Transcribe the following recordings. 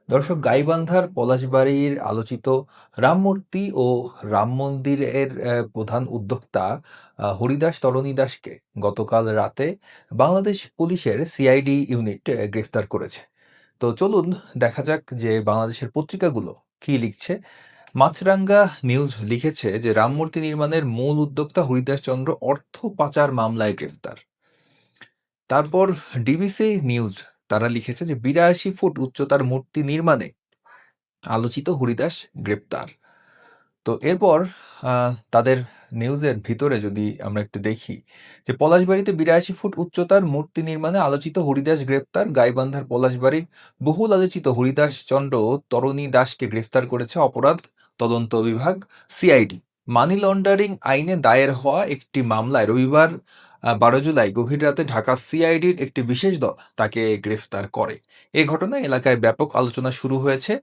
দর্শক, গাইবান্ধার পলাশবাড়ির আলোচিত রামমূর্তি ও রাম মন্দিরের প্রধান উদ্যোক্তা হরিদাস তরণী দাসকে গতকাল রাতে বাংলাদেশ পুলিশের সিআইডি ইউনিট গ্রেফতার করেছে। তো চলুন দেখা যাক যে বাংলাদেশের পত্রিকাগুলো কি লিখছে। মাছরাঙ্গা নিউজ লিখেছে যে রামমূর্তি নির্মাণের মূল উদ্যোক্তা হরিদাস চন্দ্র অর্থ পাচার মামলায় গ্রেফতার। তারপর ডিবিসি নিউজ তারা লিখেছে যে ৮২ ফুট উচ্চতার মূর্তি নির্মাণে আলোচিত হরিদাস গ্রেপ্তার। তো এরপর তাদের নিউজের ভিতরে যদি আমরা একটু দেখি যে পলাশবাড়িতে ৮২ ফুট উচ্চতার মূর্তি নির্মাণে আলোচিত হরিদাস গ্রেপ্তার। গাইবান্ধার পলাশবাড়ির বহুল আলোচিত হরিদাস চন্দ্র তরণী দাসকে গ্রেফতার করেছে অপরাধ তদন্ত বিভাগ সিআইডি। মানি লন্ডারিং আইনে দায়ের হওয়া একটি মামলায় রবিবার ১২ জুলাই গভীর রাতে ঢাকা সিআইডির একটি বিশেষ দল তাকে গ্রেফতার করে। এ ঘটনায় এলাকায় ব্যাপক আলোচনা শুরু হয়েছে।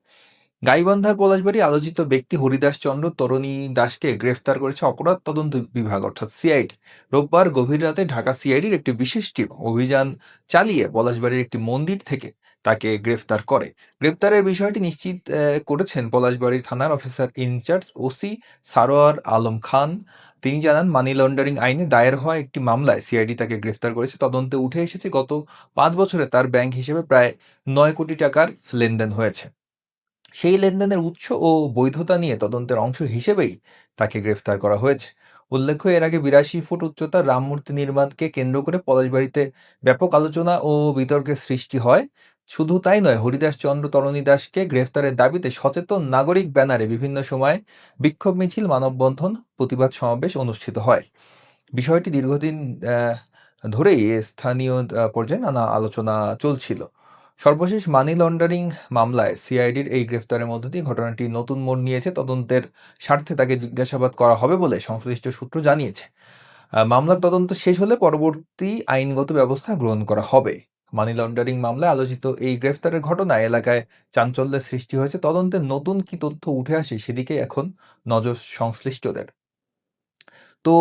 গাইবান্ধার পলাশবাড়ী আলোচিত ব্যক্তি হরিদাস চন্দ্র তরণী দাসকে গ্রেফতার করেছে অপরাধ তদন্ত বিভাগ অর্থাৎ সিআইডি। রোববার গভীর রাতে ঢাকা সিআইডির একটি বিশেষ টিম অভিযান চালিয়ে পলাশবাড়ির একটি মন্দির থেকে তাকে গ্রেফতার করে। গ্রেফতারের বিষয়টি নিশ্চিত করেছেন পলাশবাড়ী থানার officer in charge OC Sarwar Alam Khan. তিনি জানান, মানি লন্ডারিং আইনে দায়ের হওয়া একটি মামলায় সিআইডি তাকে গ্রেফতার করেছে। তদন্তে উঠে এসেছে গত ৫ বছরে তার ব্যাংক হিসেবে প্রায় ৯ কোটি টাকার লেনদেন হয়েছে। সেই লেনদেনের উৎস ও বৈধতা নিয়ে তদন্তের অংশ হিসেবেই তাকে গ্রেফতার করা হয়েছে। উল্লেখ্য, এর আগে ৮২ ফুট উচ্চতার রামমূর্তি নির্মাণকে কেন্দ্র করে পলাশবাড়ীতে ব্যাপক আলোচনা ও বিতর্কের সৃষ্টি হয়। শুধু তাই নয়, হরিদাস চন্দ্র তরণী দাসকে গ্রেফতারের দাবিতে সচেতন নাগরিক ব্যানারে বিভিন্ন সময় বিক্ষোভ মিছিল, মানববন্ধন, প্রতিবাদ সমাবেশ অনুষ্ঠিত হয়। বিষয়টি দীর্ঘদিন ধরেই স্থানীয় পর্যায়ে নানা আলোচনা চলছিল। সর্বশেষ মানি লন্ডারিং মামলায় সিআইডির এই গ্রেফতারের মধ্য দিয়ে ঘটনাটি নতুন মোড় নিয়েছে। তদন্তের স্বার্থে তাকে জিজ্ঞাসাবাদ করা হবে বলে সংশ্লিষ্ট সূত্র জানিয়েছে। মামলার তদন্ত শেষ হলে পরবর্তী আইনগত ব্যবস্থা গ্রহণ করা হবে। মানি লন্ডারিং মামলায় আলোচিত এই গ্রেফতারের ঘটনায় এলাকায় চাঞ্চল্যের সৃষ্টি হয়েছে। তদন্তে নতুন কি তথ্য উঠে আসে সেদিকে এখন নজর সংশ্লিষ্টদের। তো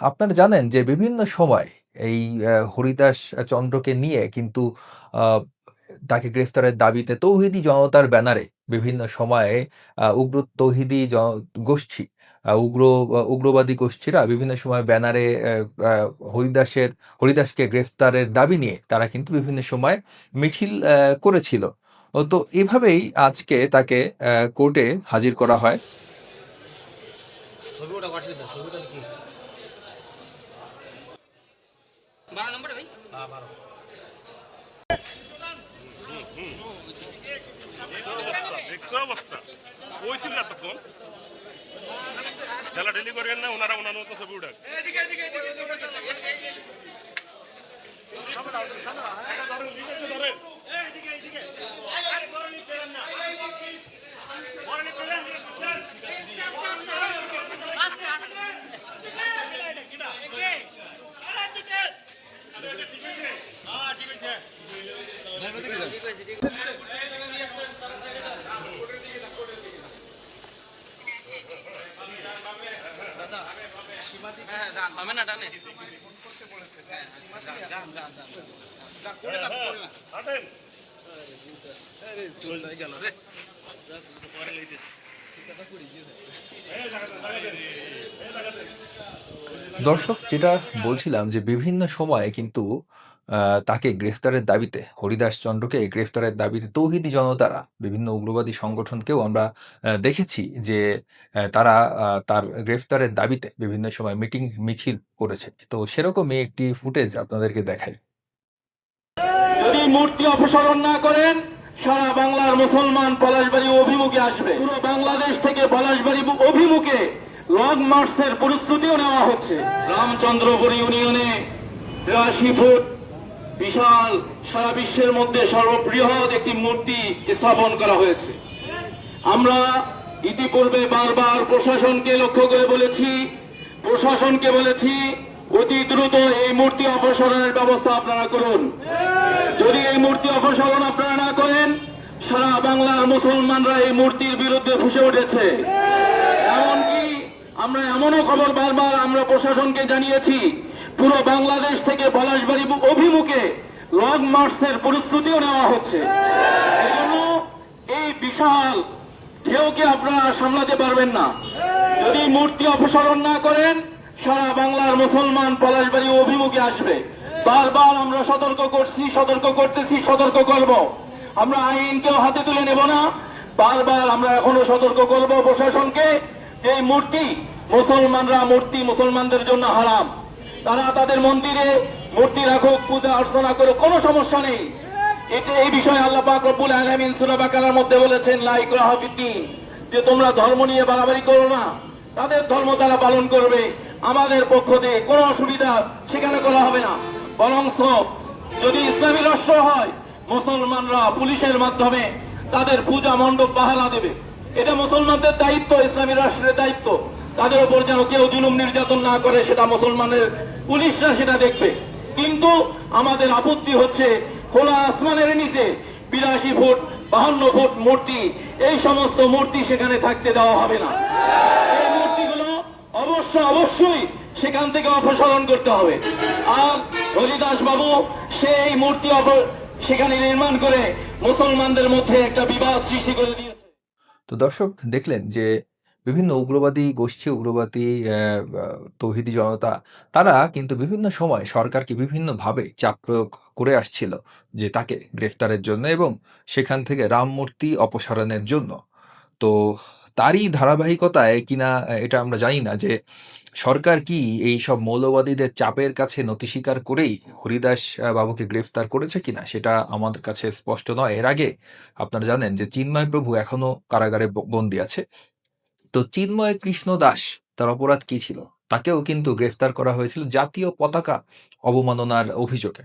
আপনারা জানেন যে বিভিন্ন সময় এই হরিদাস চন্দ্রকে নিয়ে কিন্তু আ তাকে গ্রেফতারের দাবিতে তৌহিদি জনতার ব্যানারে বিভিন্ন সময়ে উগ্র তৌহিদি গোষ্ঠী, উগ্রবাদী গোষ্ঠীরা বিভিন্ন সময় ব্যানারে আ হরিদাসকে গ্রেফতারের দাবি নিয়ে তারা কিন্তু বিভিন্ন সময় মিছিল করেছিল। তো এভাবেই আজকে তাকে কোর্টে হাজির করা হয়। অবস্থা ওইছিল এতক্ষণ খেলা ঢেলি করেন না, ওনারা ওনার মতো ছবি উঠাক। দর্শক, যেটা বলছিলাম যে বিভিন্ন সময়ে কিন্তু তাকে গ্রেফতারের দাবিতে হরিদাস চন্দ্রকে গ্রেফতারের দাবিতে তৌহিদি জনতারা বিভিন্ন উগ্রবাদী সংগঠনকেও আমরা দেখেছি যে তারা তার গ্রেফতারের দাবিতে বিভিন্ন সময় মিটিং মিছিল করেছে। তো সেরকমই একটি ফুটেজ আপনাদেরকে দেখাই। যদি মূর্তি অপসারণ না করেন, সারা বাংলার মুসলমান পলাশবাড়ি অভিমুখে আসবে। পুরো বাংলাদেশ থেকে পলাশবাড়ি অভিমুখে লং মার্চের প্রস্তুতিও নেওয়া হচ্ছে। রামচন্দ্রপুর ইউনিয়নে ৮২ ফুট বিশাল, সারা বিশ্বের মধ্যে সর্ববৃহৎ একটি মূর্তি স্থাপন করা হয়েছে। আমরা ইতিপূর্বে বারবার প্রশাসনকে লক্ষ্য করে বলেছি অতি দ্রুত এই মূর্তি অপসারণের ব্যবস্থা আপনারা করুন। যদি এই মূর্তি অপসারণ আপনারা না করেন, সারা বাংলার মুসলমানরা এই মূর্তির বিরুদ্ধে ফুঁসে উঠেছে। এমনকি আমরা এমনও খবর বারবার আমরা প্রশাসনকে জানিয়েছি, পুরো বাংলাদেশ থেকে পলাশবাড়ি অভিমুখে লং মার্চের প্রস্তুতিও নেওয়া হচ্ছে। এজন্য এই বিশাল ঢেউকে আপনারা সামলাতে পারবেন না। যদি মূর্তি অপসারণ না করেন, সারা বাংলার মুসলমান পলাশবাড়ি অভিমুখে আসবে। বারবার আমরা সতর্ক করছি, সতর্ক করতেছি, সতর্ক করব। আমরা আইনকেও হাতে তুলে নেব না। বারবার আমরা এখনো সতর্ক করব প্রশাসনকে যে এই মূর্তি মুসলমানদের জন্য হারাম। তারা তাদের মন্দিরে মূর্তি রাখুক, পূজা অর্চনা করুক, কোনো সমস্যা নেই। এই বিষয়ে আল্লাহ পাক রব্বুল আলামিন সূরা বাকারার মধ্যে বলেছেন, লা ইকরাহা ফিদ্দীন, যে তোমরা ধর্ম নিয়ে বাড়াবাড়ি করো না। তাদের ধর্ম তারা পালন করবে, আমাদের পক্ষ থেকে কোনো অসুবিধা সেখানে করা হবে না। বরং যদি ইসলামী রাষ্ট্র হয়, মুসলমানরা পুলিশের মাধ্যমে তাদের পূজা মণ্ডপ পাহারা দেবে। এটা মুসলমানদের দায়িত্ব, ইসলামী রাষ্ট্রের দায়িত্ব। তাদের উপর যেন কেউ জুলুম নির্যাতন না করে, সেটা মুসলমানের পুলিশরা সেটা দেখবে। কিন্তু আমাদের আপত্তি হচ্ছে খোলা আসমানের নিচে 82 ফুট 52 ফুট মূর্তি, এই সমস্ত মূর্তি সেখানে থাকতে দেওয়া হবে না। এই মূর্তিগুলো অবশ্যই সেখান থেকে অপসারণ করতে হবে। আর হরিদাস বাবু সেই মূর্তি সেখানে নির্মাণ করে মুসলমানদের মধ্যে একটা বিবাদ সৃষ্টি করে দিয়েছে। তো দর্শক দেখলেন যে বিভিন্ন উগ্রবাদী গোষ্ঠী, উগ্রবাদী তৌহিদি জনতা তারা কিন্তু বিভিন্ন সময় সরকারকে বিভিন্নভাবে চাপ প্রয়োগ করে আসছিল যে তাকে গ্রেফতারের জন্য এবং সেখান থেকে রাম মূর্তি অপসারণের জন্য। তো তারই ধারাবাহিকতায় কিনা এটা আমরা জানি না যে সরকার কি এই সব মৌলবাদীদের চাপের কাছে নতি স্বীকার করেই হরিদাস বাবুকে গ্রেফতার করেছে কিনা সেটা আমাদের কাছে স্পষ্ট নয়। এর আগে আপনারা জানেন যে চিন্ময় প্রভু এখনো কারাগারে বন্দী আছে। তো চিন্ময় কৃষ্ণ দাস তার অপরাধ কি ছিল? তাকেও কিন্তু গ্রেফতার করা হয়েছিল জাতীয় পতাকা অবমাননার অভিযোগে।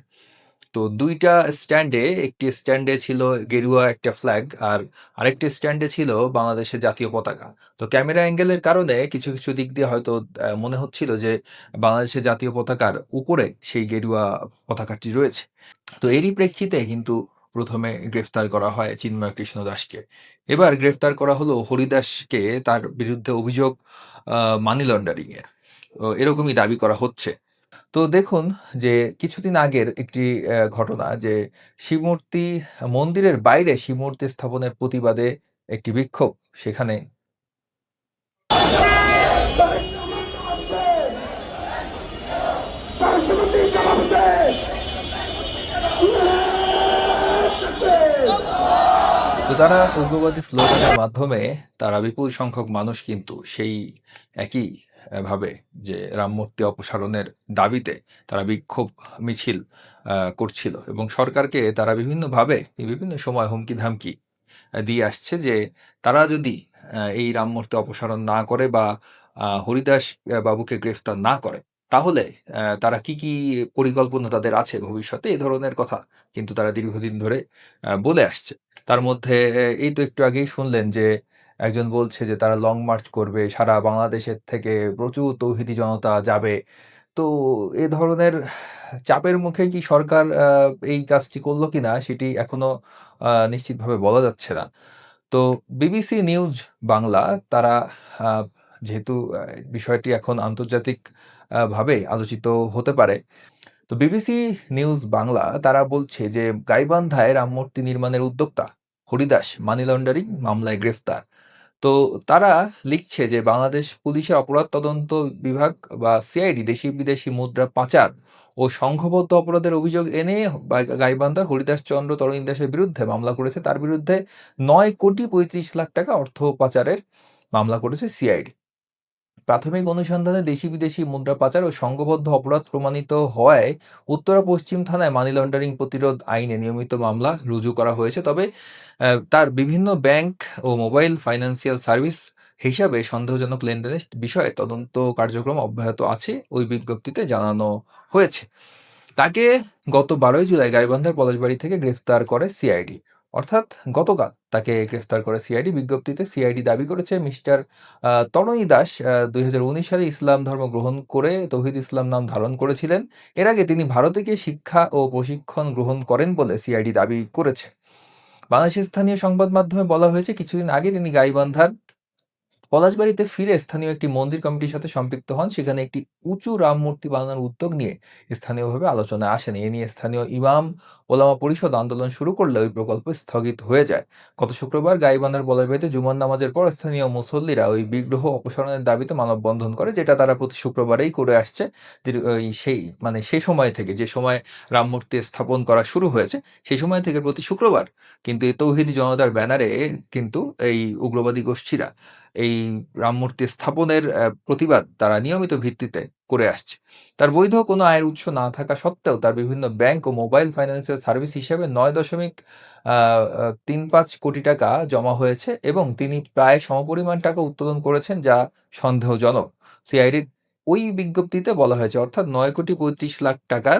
তো ২ টা স্ট্যান্ডে, একটি স্ট্যান্ডে ছিল গেরুয়া একটা ফ্ল্যাগ আর আরেকটি স্ট্যান্ডে ছিল বাংলাদেশের জাতীয় পতাকা। তো ক্যামেরা অ্যাঙ্গেলের কারণে কিছু দিক দিয়ে হয়তো মনে হচ্ছিল যে বাংলাদেশের জাতীয় পতাকার উপরে সেই গেরুয়া পতাকাটি রয়েছে। তো এরই প্রেক্ষিতে কিন্তু প্রথমে গ্রেফতার করা হয় চিন্ময় কৃষ্ণ দাসকে। এবার গ্রেফতার করা হলো হরিদাসকে, তার বিরুদ্ধে অভিযোগ মানি লন্ডারিং এর। এরকমই দাবি করা হচ্ছে। তো দেখুন যে কিছুদিন আগের একটি ঘটনা যে শিবমূর্তি মন্দিরের বাইরে শিবমূর্তি স্থাপনের প্রতিবাদে একটি বিক্ষোভ সেখানে তো তারা উগ্রবাদী স্লোগানের মাধ্যমে তারা বিপুল সংখ্যক মানুষ কিন্তু সেই একই ভাবে যে রাম মূর্তি অপসারণের দাবিতে তারা বিক্ষোভ মিছিল করছিল এবং সরকারকে তারা বিভিন্নভাবে বিভিন্ন সময় হুমকি ধামকি দিয়ে আসছে যে তারা যদি এই রাম মূর্তি অপসারণ না করে বা হরিদাস বাবুকে গ্রেফতার না করে তাহলে তারা কি পরিকল্পনা তাদের আছে ভবিষ্যতে, এই ধরনের কথা কিন্তু তারা দীর্ঘদিন ধরে বলে আসছে। তার মধ্যে এই তো একটু আগেই শুনলেন যে একজন বলছে যে তারা লং মার্চ করবে, সারা বাংলাদেশের থেকে প্রচুর তৌহিদি জনতা যাবে। তো এ ধরনের চাপের মুখে কি সরকার এই কাজটি করলো কিনা সেটি এখনো নিশ্চিতভাবে বলা যাচ্ছে না। তো বিবিসি নিউজ বাংলা তারা যেহেতু বিষয়টি এখন আন্তর্জাতিক ভাবে আলোচিত হতে পারে, তো বিবিসি নিউজ বাংলা তারা বলছে যে গাইবান্ধায় রাম মূর্তি নির্মাণের উদ্যোক্তা হরিদাস মানি লন্ডারিং মামলায় গ্রেফতার। তো তারা লিখছে যে বাংলাদেশ পুলিশের অপরাধ তদন্ত বিভাগ বা সিআইডি দেশি বিদেশি মুদ্রা পাচার ও সংঘবদ্ধ অপরাধের অভিযোগ এনে গাইবান্ধার হরিদাস চন্দ্র তরণী দাসের বিরুদ্ধে মামলা করেছে। তার বিরুদ্ধে ৯,৩৫,০০,০০০ টাকা অর্থ পাচারের মামলা করেছে সিআইডি। প্রাথমিক অনুসন্ধানে দেশি বিদেশি মুদ্রা পাচার ও সংঘবদ্ধ অপরাধ প্রমাণিত হওয়ায় উত্তরা পশ্চিম থানায় মানি লন্ডারিং প্রতিরোধ আইনে নিয়মিত মামলা রুজু করা হয়েছে। তবে তার বিভিন্ন ব্যাংক ও মোবাইল ফাইন্যান্সিয়াল সার্ভিস হিসাবে সন্দেহজনক লেনদেনের বিষয়ে তদন্ত কার্যক্রম অব্যাহত আছে ওই বিজ্ঞপ্তিতে জানানো হয়েছে। তাকে গত ১২ জুলাই গাইবান্ধার পলাশবাড়ি থেকে গ্রেফতার করে সিআইডি, অর্থাৎ গতকাল তাকে গ্রেফতার করে সিআইডি। বিজ্ঞপ্তিতে সিআইডি দাবি করেছে মিস্টার তনয়ী দাস ২০১৯ সালে ইসলাম ধর্ম গ্রহণ করে তৌহিদ ইসলাম নাম ধারণ করেছিলেন। এর আগে তিনি ভারতে গিয়ে শিক্ষা ও প্রশিক্ষণ গ্রহণ করেন বলে সিআইডি দাবি করেছে। বাংলাদেশের স্থানীয় সংবাদ মাধ্যমে বলা হয়েছে কিছুদিন আগে তিনি গাইবান্ধার পলাশবাড়ীতে ফিরে স্থানীয় একটি মন্দির কমিটির সাথে সম্পৃক্ত হন। সেখানে একটি উঁচু রাম মূর্তি বানানোর উদ্যোগ নিয়ে স্থানীয়ভাবে আলোচনায় আসেন। এ নিয়ে স্থানীয় ইমাম ওলামা পরিষদ আন্দোলন শুরু করলে ওই প্রকল্প স্থগিত হয়ে যায়। গত শুক্রবার গাইবান্ধার পলাশবাড়ীতে জুমার নামাজের পর স্থানীয় মুসল্লিরা ওই বিগ্রহ অপসারণের দাবিতে মানববন্ধন করে, যেটা তারা প্রতি শুক্রবারেই করে আসছে। ওই সেই সময় থেকে, যে সময় রাম মূর্তি স্থাপন করা শুরু হয়েছে, সেই সময় থেকে প্রতি শুক্রবার কিন্তু এই তৌহিদি জনতার ব্যানারে কিন্তু এই উগ্রবাদী গোষ্ঠীরা এই রাম মূর্তি স্থাপনের প্রতিবাদ তারা নিয়মিত ভিত্তিতে করে আসছে। তার বৈধ কোনো আয়ের উৎস না থাকা সত্ত্বেও তার বিভিন্ন ব্যাংক ও মোবাইল ফাইন্যান্সিয়াল সার্ভিস হিসেবে ৯.৩৫ কোটি টাকা জমা হয়েছে এবং তিনি প্রায় সমপরিমাণ টাকা উত্তোলন করেছেন, যা সন্দেহজনক। সিআইডির ওই বিজ্ঞপ্তিতে বলা হয়েছে, অর্থাৎ ৯,৩৫,০০,০০০ টাকার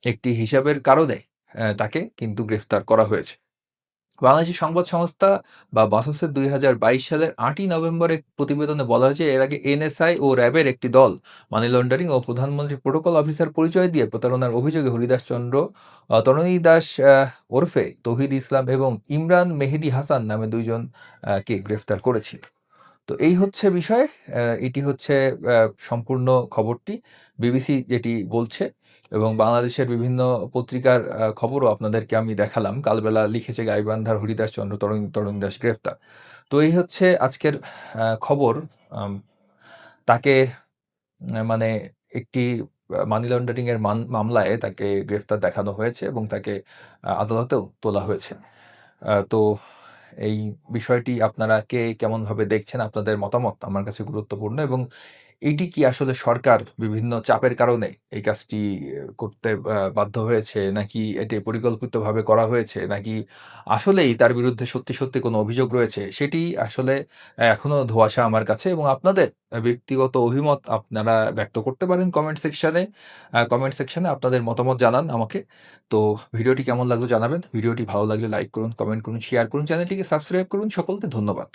একটি হিসাবের কারণে তাকে কিন্তু গ্রেফতার করা হয়েছে। বাংলাদেশের সংবাদ সংস্থা বা বাসসের ২০২২ সালের ৮ই নভেম্বর এক প্রতিবেদনে বলা হয়েছে, এর আগে এনএসআই ও র্যাবের একটি দল মানি লন্ডারিং ও প্রধানমন্ত্রীর প্রোটোকল অফিসার পরিচয় দিয়ে প্রতারণার অভিযোগে হরিদাস চন্দ্র, তরণী দাস ওরফে তৌহিদ ইসলাম এবং ইমরান মেহেদী হাসান নামে ২ জন কে গ্রেফতার করেছিল। তো এই হচ্ছে বিষয়। এটি হচ্ছে সম্পূর্ণ খবরটি বিবিসি যেটি বলছে, এবং বাংলাদেশের বিভিন্ন পত্রিকার খবরও আপনাদেরকে আমি দেখালাম। কালবেলা লিখেছে গাইবান্ধার হরিদাস চন্দ্র, তরুণ দাস গ্রেফতার। তো এই হচ্ছে আজকের খবর। তাকে মানে একটি মানি লন্ডারিং এর মামলায় তাকে গ্রেফতার দেখানো হয়েছে এবং তাকে আদালতেও তোলা হয়েছে। তো এই বিষয়টি আপনারা কে কেমনভাবে দেখছেন? আপনাদের মতামত আমার কাছে গুরুত্বপূর্ণ, এবং এটি কি আসলে সরকার বিভিন্ন চাপের কারণে এই কাজটি করতে বাধ্য হয়েছে? নাকি এটি পরিকল্পিতভাবে করা হয়েছে? নাকি আসলেই তার বিরুদ্ধে সত্যি কোনো অভিযোগ রয়েছে? সেটি আসলে এখনো ধোঁয়াশা আমার কাছে, এবং আপনাদের ব্যক্তিগত অভিমত আপনারা ব্যক্ত করতে পারেন কমেন্ট সেকশনে। কমেন্ট সেকশনে আপনাদের মতামত জানান আমাকে। তো ভিডিওটি কেমন লাগলো জানাবেন। ভিডিওটি ভালো লাগলে লাইক করুন, কমেন্ট করুন, শেয়ার করুন, চ্যানেলটিকে সাবস্ক্রাইব করুন। সকলকে ধন্যবাদ।